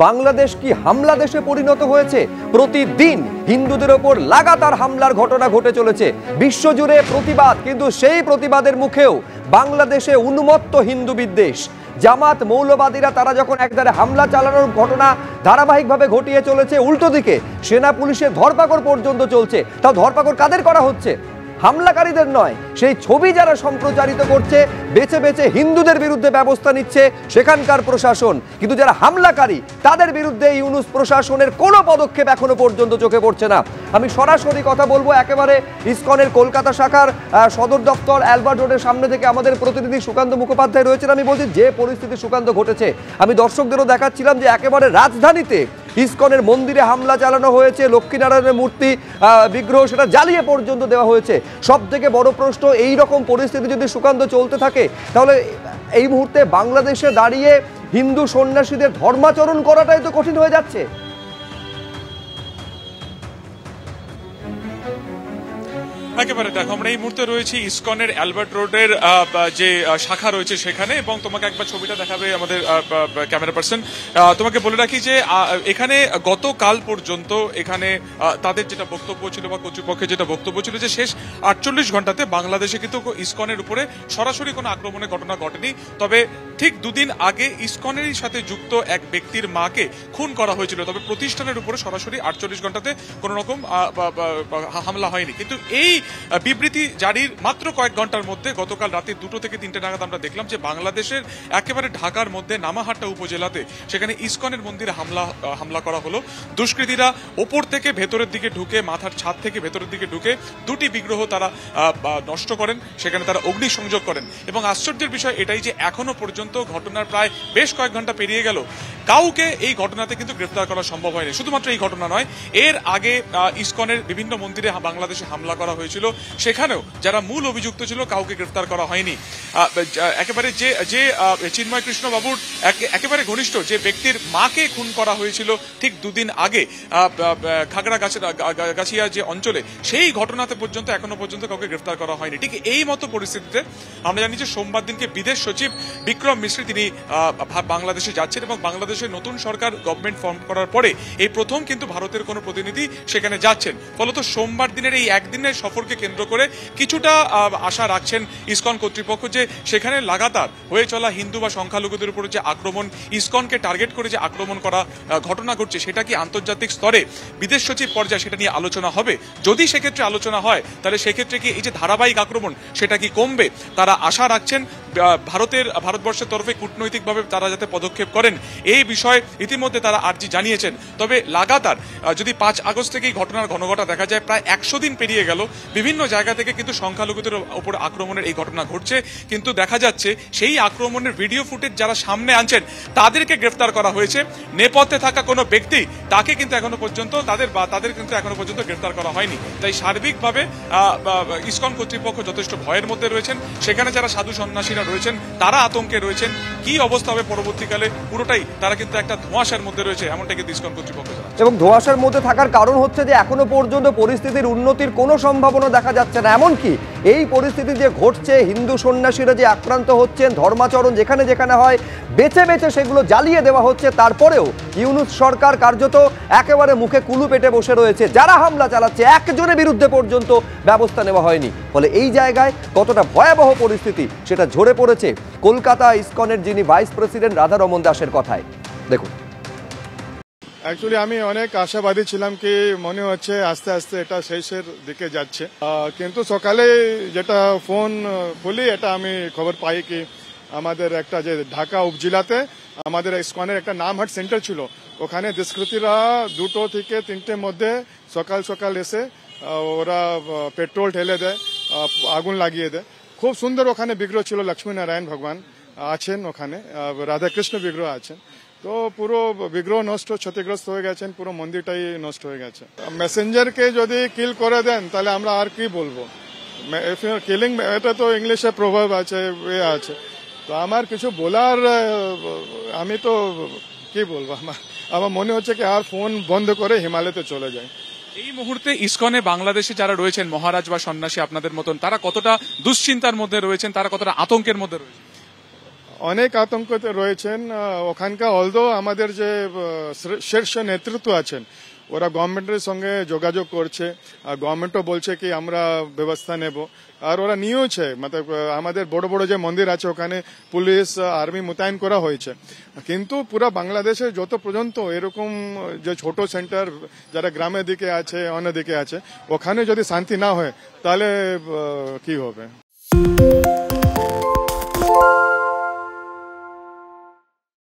বাংলাদেশ কি হামলা দেশে পরিণত হয়েছে? প্রতিদিন হিন্দুদের ওপর লাগাতার হামলার ঘটনা ঘটে চলেছে, বিশ্বজুড়ে প্রতিবাদ, কিন্তু সেই প্রতিবাদের মুখেও বাংলাদেশে উন্মত্ত হিন্দু বিদ্বেষ। জামাত মৌলবাদীরা তারা যখন একধারে হামলা চালানোর ঘটনা ধারাবাহিকভাবে ঘটিয়ে চলেছে, উল্টো দিকে সেনা পুলিশের ধরপাকড় পর্যন্ত চলছে। তাও ধরপাকড় কাদের করা হচ্ছে? হামলাকারীদের নয়। সেই ছবি যারা সম্প্রচারিত করছে, বেছে বেছে হিন্দুদের বিরুদ্ধে ব্যবস্থা নিচ্ছে সেখানকার প্রশাসন, কিন্তু যারা হামলাকারী তাদের বিরুদ্ধে ইউনূস প্রশাসনের কোনো পদক্ষেপ এখনো পর্যন্ত চোখে পড়ছে না। আমি সরাসরি কথা বলবো একেবারে ইসকনের কলকাতা শাখার সদর দপ্তর অ্যালবার্ট রোডের সামনে থেকে আমাদের প্রতিনিধি সুকান্ত মুখোপাধ্যায় রয়েছেন। আমি বলছি, যে পরিস্থিতি সুকান্ত ঘটেছে, আমি দর্শকদেরও দেখাচ্ছিলাম যে একেবারে রাজধানীতে ইসকনের মন্দিরে হামলা চালানো হয়েছে, লক্ষ্মীনারায়ণের মূর্তি বিগ্রহ সেটা জ্বালিয়ে পর্যন্ত দেওয়া হয়েছে। সব থেকে বড় প্রশ্ন, এই রকম পরিস্থিতি যদি সুকান্ত চলতে থাকে, তাহলে এই মুহূর্তে বাংলাদেশে দাঁড়িয়ে হিন্দু সন্ন্যাসীদের ধর্মাচরণ করাটাই তো কঠিন হয়ে যাচ্ছে। একেবারে দেখো, আমরা এই মুহূর্তে রয়েছি ইসকনের অ্যালবার্ট রোডের যে শাখা রয়েছে সেখানে, এবং তোমাকে একবার ছবিটা দেখাবে আমাদের ক্যামেরা পার্সন। তোমাকে বলে রাখি যে এখানে গতকাল পর্যন্ত এখানে তাদের যেটা বক্তব্য ছিল বা কর্তৃপক্ষের যেটা বক্তব্য ছিল যে শেষ 48 ঘন্টাতে বাংলাদেশে কিন্তু ইসকনের উপরে সরাসরি কোনো আক্রমণের ঘটনা ঘটেনি। তবে ঠিক দুদিন আগে ইসকনেরই সাথে যুক্ত এক ব্যক্তির মাকে খুন করা হয়েছিল, তবে প্রতিষ্ঠানের উপরে সরাসরি 48 ঘন্টাতে কোনো রকম হামলা হয়নি। কিন্তু এই বিবৃতি জারির মাত্র কয়েক ঘন্টার মধ্যে গতকাল রাতে 2টো থেকে 3টে নাগাদ আমরা দেখলাম যে বাংলাদেশের একেবারে ঢাকার মধ্যে নামাহাট্টা উপজেলাতে সেখানে ইসকনের মন্দিরে হামলা করা হলো। দুষ্কৃতীরা ওপর থেকে ভেতরের দিকে ঢুকে, মাথার ছাদ থেকে ভেতরের দিকে ঢুকে 2টি বিগ্রহ তারা নষ্ট করেন, সেখানে তারা অগ্নিসংযোগ করেন। এবং আশ্চর্যের বিষয় এটাই যে এখনো পর্যন্ত ঘটনার প্রায় বেশ কয়েক ঘন্টা পেরিয়ে গেল, কাউকে এই ঘটনাতে কিন্তু গ্রেফতার করা সম্ভব হয়নি। শুধুমাত্র এই ঘটনা নয়, এর আগে ইসকনের বিভিন্ন মন্দিরে বাংলাদেশে হামলা করা হয়েছিল, সেখানেও যারা মূল অভিযুক্ত ছিল কাউকে গ্রেফতার করা হয়নি। একেবারে যে চিন্ময় কৃষ্ণ বাবুর একেবারে ঘনিষ্ঠ যে ব্যক্তির মাকে খুন করা হয়েছিল ঠিক দুদিন আগে খাগড়াগাছিয়া যে অঞ্চলে, সেই ঘটনাতে পর্যন্ত এখনো পর্যন্ত কাউকে গ্রেফতার করা হয়নি। ঠিক এই মতো পরিস্থিতিতে আমরা জানি যে সোমবার দিনকে বিদেশ সচিব বিক্রম মিশ্রি তিনি বাংলাদেশে যাচ্ছেন, এবং বাংলাদেশের নতুন সরকার গভর্নমেন্ট ফর্ম করার পরে এই প্রথম কিন্তু ভারতের কোনো প্রতিনিধি সেখানে যাচ্ছেন। ফলত সোমবার দিনের এই একদিনের সফরকে কেন্দ্র করে কিছুটা আশা রাখছেন ইসকন কর্তৃপক্ষ যে সেখানে লাগাতার হয়ে চলা হিন্দু বা সংখ্যালঘুদের উপর যে আক্রমণ, ইসকনকে টার্গেট করে যে আক্রমণ করা ঘটনা ঘটছে, সেটা কি আন্তর্জাতিক স্তরে বিদেশ সচিব পর্যায়ে সেটা নিয়ে আলোচনা হবে? যদি সেক্ষেত্রে আলোচনা হয়, তাহলে সেক্ষেত্রে কি এই যে ধারাবাহিক আক্রমণ সেটা কি কমবে? তারা আশা রাখছেন ভারতবর্ষের তরফে কূটনৈতিকভাবে তারা যাতে পদক্ষেপ করেন, এই বিষয়ে ইতিমধ্যে তারা আর্জি জানিয়েছেন। তবে লাগাতার যদি 5 আগস্ট থেকে এই ঘটনার ঘনঘটা দেখা যায়, প্রায় 100 দিন পেরিয়ে গেল, বিভিন্ন জায়গা থেকে কিন্তু সংখ্যালঘুদের উপর আক্রমণের এই ঘটনা ঘটছে, কিন্তু দেখা যাচ্ছে সেই আক্রমণের ভিডিও ফুটেজ যারা সামনে আনছেন তাদেরকে গ্রেফতার করা হয়েছে। নেপথ্যে থাকা কোনো ব্যক্তি তাকে কিন্তু এখনো পর্যন্ত তাদের কিন্তু এখনো পর্যন্ত গ্রেফতার করা হয়নি। তাই সার্বিকভাবে ইসকন কর্তৃপক্ষ যথেষ্ট ভয়ের মধ্যে রয়েছেন। সেখানে যারা সাধু সন্ন্যাসীরা রয়েছেন তারা আতঙ্কে রয়েছেন। কি অবস্থা হবে পরবর্তীকালে, পুরোটাই তারা কিন্তু একটা ধোঁয়াশার মধ্যে রয়েছে, এমনটা কিন্তু ইসকন কর্তৃপক্ষ জানাচ্ছে। এবং ধোঁয়াশার মধ্যে থাকার কারণ হচ্ছে যে এখনো পর্যন্ত পরিস্থিতির উন্নতির কোনো সম্ভাবনা দেখা যাচ্ছে না। এমনকি এই পরিস্থিতি যে ঘটছে, হিন্দু সন্ন্যাসীরা যে আক্রান্ত হচ্ছেন, ধর্মাচরণ যেখানে যেখানে হয় বেছে বেছে সেগুলো জ্বালিয়ে দেওয়া হচ্ছে, তারপরেও ইউনূস সরকার কার্যত একেবারে মুখে কুলু পেটে বসে রয়েছে। যারা হামলা চালাচ্ছে একজনের বিরুদ্ধে পর্যন্ত ব্যবস্থা নেওয়া হয়নি। ফলে এই জায়গায় কতটা ভয়াবহ পরিস্থিতি সেটা ঝরে পড়েছে কলকাতা ইসকনের যিনি ভাইস প্রেসিডেন্ট রাধারমন দাসের কথায়। দেখুন, অ্যাকচুয়ালি আমি অনেক আশাবাদী ছিলাম কি মনে হচ্ছে আস্তে আস্তে এটা শেষের দিকে যাচ্ছে, কিন্তু সকালে যেটা ফোন খুলি এটা আমি খবর পাই কি আমাদের একটা যে ঢাকা উপজেলাতে আমাদের ইসকনের একটা নামহাট সেন্টার ছিল, ওখানে দুষ্কৃতীরা 2টো থেকে 3টের মধ্যে সকাল সকাল এসে ওরা পেট্রোল ঢেলে দেয়, আগুন লাগিয়ে দেয়। খুব সুন্দর ওখানে বিগ্রহ ছিল, লক্ষ্মীনারায়ণ ভগবান আছেন ওখানে, রাধাকৃষ্ণ বিগ্রহ আছেন। তো পুরো বিগ্রহ নষ্ট, ক্ষতিগ্রস্ত হয়ে গেছেন, পুরো মন্দিরটাই নষ্ট হয়ে গেছে। মেসেঞ্জারকে যদি কিল করে দেন তাহলে আমরা আর কি বলবো? কিলিং, এটা তো ইংলিশে প্রভাব আছে, আছে। তো আমার কিছু বলার, আমি তো কি বলবো, আমার মনে হচ্ছে কি আর ফোন বন্ধ করে হিমালয়তে চলে যায়। এই মুহূর্তে ইসকনে বাংলাদেশে যারা রয়েছেন মহারাজ বা সন্ন্যাসী আপনাদের মতন, তারা কতটা দুশ্চিন্তার মধ্যে রয়েছেন, তারা কতটা আতঙ্কের মধ্যে রয়েছেন? অনেক আতঙ্কতে রয়েছেন ওখানকার। অলদো আমাদের যে শীর্ষ নেতৃত্ব আছেন ওরা গভর্নমেন্টের সঙ্গে যোগাযোগ করছে, আর গভর্নমেন্টও বলছে কি আমরা ব্যবস্থা নেব, আর ওরা নিয়েওছে। মতলব আমাদের বড় বড় যে মন্দির আছে ওখানে পুলিশ আর্মি মোতায়েন করা হয়েছে। কিন্তু পুরো বাংলাদেশে যত পর্যন্ত এরকম যে ছোট সেন্টার যারা গ্রামের দিকে আছে অন্য দিকে আছে ওখানে যদি শান্তি না হয় তাহলে কি হবে।